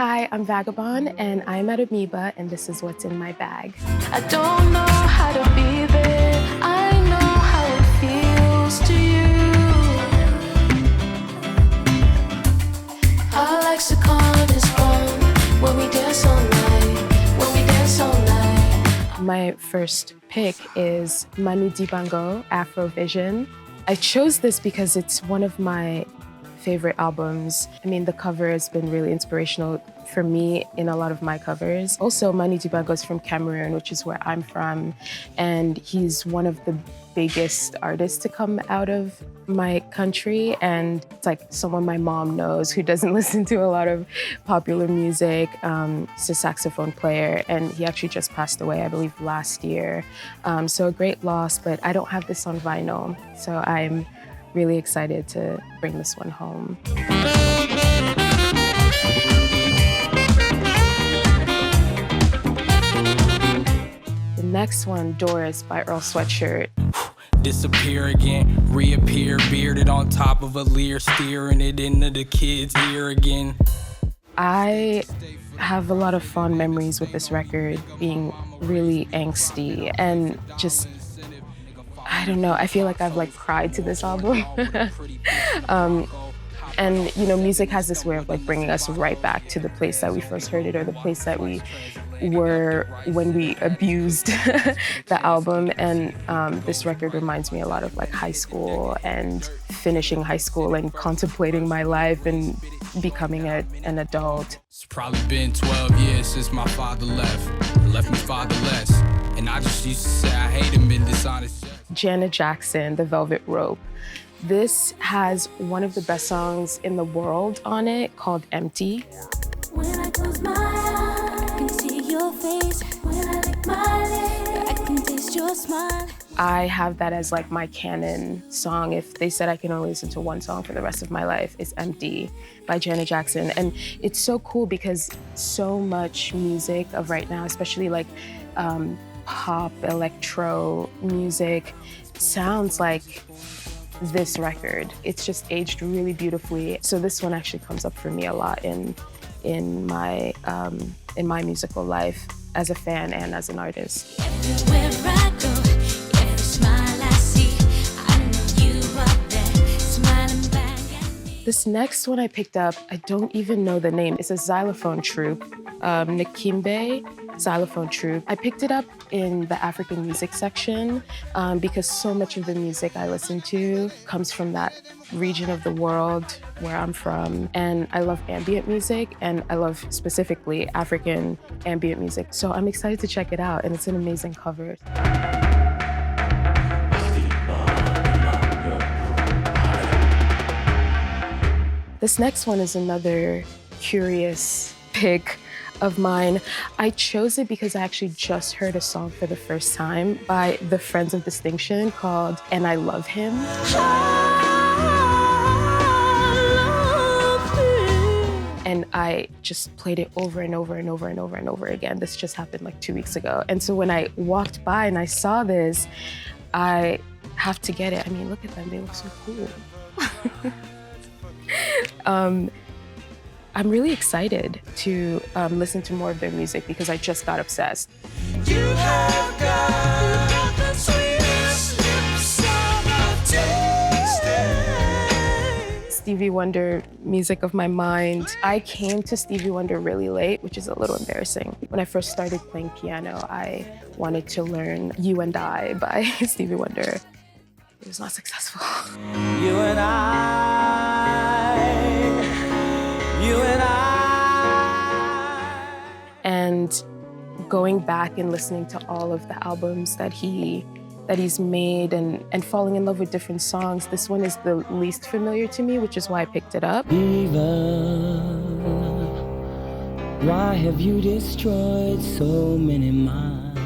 Hi, I'm Vagabon, and I'm at Amoeba, and this is what's in my bag. I don't know how to be there. I know how it feels to you. I like to call this one when we dance all night, when we dance all night. My first pick is Manu Dibango, Afrovision. I chose this because it's one of my favorite albums. I mean, the cover has been really inspirational for me in a lot of my covers. Also, Manu Dibango is from Cameroon, which is where I'm from, and he's one of the biggest artists to come out of my country, and it's like someone my mom knows who doesn't listen to a lot of popular music. He's a saxophone player, and he actually just passed away, I believe, last year. So a great loss, but I don't have this on vinyl, so I'm really excited to bring this one home. The next one, Doris by Earl Sweatshirt. Disappear again, reappear, bearded on top of a leer, steering it into the kid's ear again. I have a lot of fond memories with this record, being really angsty and just, I don't know, I feel like I've cried to this album. And you know, music has this way of bringing us right back to the place that we first heard it, or the place that we were when we abused the album. And this record reminds me a lot of high school and finishing high school and contemplating my life and becoming an adult. It's probably been 12 years since my father left me fatherless. And I just used to say I hate him in dishonest. Janet Jackson, The Velvet Rope. This has one of the best songs in the world on it, called Empty. When I close my eyes, I can see your face. When I lick my lips, I can taste your smile. I have that as my canon song. If they said I can only listen to one song for the rest of my life, it's Empty by Janet Jackson. And it's so cool because so much music of right now, especially pop, electro music, sounds like this record. It's just aged really beautifully. So this one actually comes up for me a lot in my musical life as a fan and as an artist. Everywhere I go, every smile I see, I know you up there, smiling back at me. This next one I picked up, I don't even know the name. It's a xylophone troupe, Nakibembe xylophone troupe. I picked it up in the African music section because so much of the music I listen to comes from that region of the world where I'm from. And I love ambient music, and I love specifically African ambient music. So I'm excited to check it out, and it's an amazing cover. This next one is another curious pick of mine. I chose it because I actually just heard a song for the first time by the Friends of Distinction called And I Love Him. And I just played it over and over and over and over and over again. This just happened 2 weeks ago. And so when I walked by and I saw this, I have to get it. I mean, look at them, they look so cool. I'm really excited to listen to more of their music because I just got obsessed. You have got the sweetest lips I've tasted. Stevie Wonder, music of my mind. I came to Stevie Wonder really late, which is a little embarrassing. When I first started playing piano, I wanted to learn You and I by Stevie Wonder. It was not successful. You and I. And going back and listening to all of the albums that he's made and falling in love with different songs, this one is the least familiar to me, which is why I picked it up. Diva, why have you destroyed so many minds?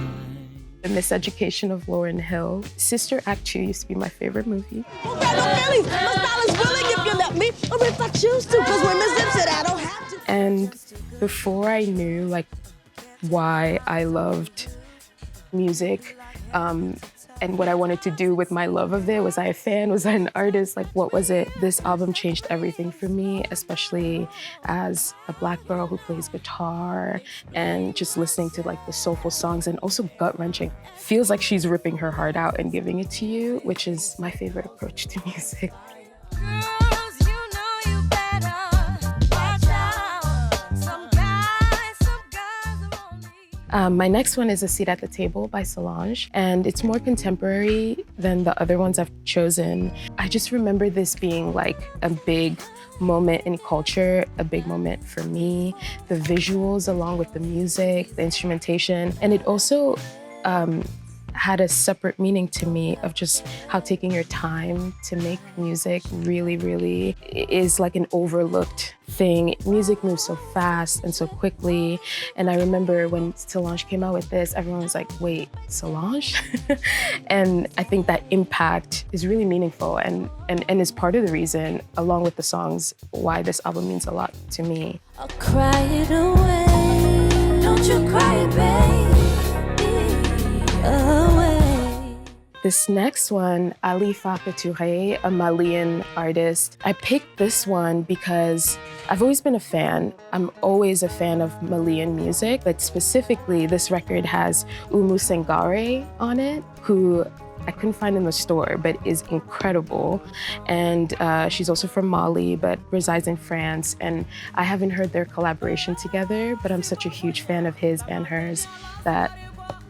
The Miseducation of Lauryn Hill. Sister Act 2 used to be my favorite movie. Okay, no feelings. My style is willing if you let me, or if I choose to, because when Miss Zip said I don't have to. And before I knew why I loved music, and what I wanted to do with my love of it. Was I a fan? Was I an artist? Like, what was it? This album changed everything for me, especially as a Black girl who plays guitar, and just listening to like the soulful songs and also gut-wrenching. Feels like she's ripping her heart out and giving it to you, which is my favorite approach to music. My next one is A Seat at the Table by Solange, and it's more contemporary than the other ones I've chosen. I just remember this being like a big moment in culture, a big moment for me. The visuals along with the music, the instrumentation, and it also had a separate meaning to me of just how taking your time to make music really, really is like an overlooked thing. Music moves so fast and so quickly. And I remember when Solange came out with this, everyone was like, wait, Solange? And I think that impact is really meaningful and is part of the reason, along with the songs, why this album means a lot to me. I'll cry it away. Don't you cry, baby. Away. This next one, Alifa, a Malian artist. I picked this one because I've always been a fan. I'm always a fan of Malian music, but specifically this record has Oumou Senghare on it, who I couldn't find in the store, but is incredible. And she's also from Mali, but resides in France. And I haven't heard their collaboration together, but I'm such a huge fan of his and hers that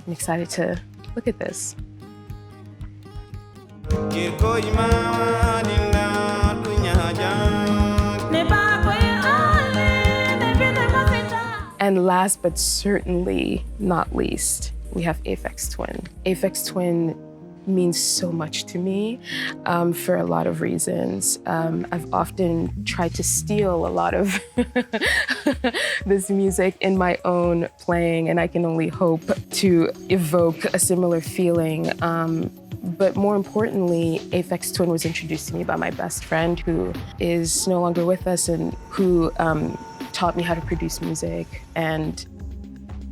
I'm excited to look at this. And last but certainly not least, we have Aphex Twin. Aphex Twin means so much to me for a lot of reasons. I've often tried to steal a lot of this music in my own playing, and I can only hope to evoke a similar feeling. But more importantly, Aphex Twin was introduced to me by my best friend, who is no longer with us, and who taught me how to produce music and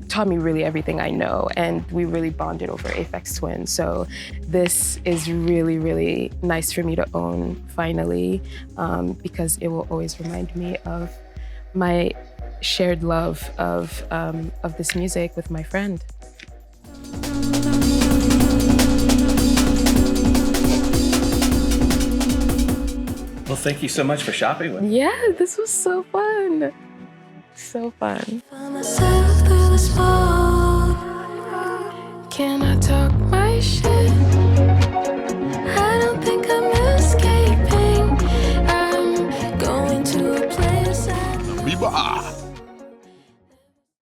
taught me really everything I know, and we really bonded over Aphex Twin. So this is really, really nice for me to own finally, because it will always remind me of my shared love of this music with my friend. Well, thank you so much for shopping with me. Yeah, this was so fun. So fun. Found myself through the smoke. Can I talk my shit? I don't think I'm escaping. I'm going to a place I know.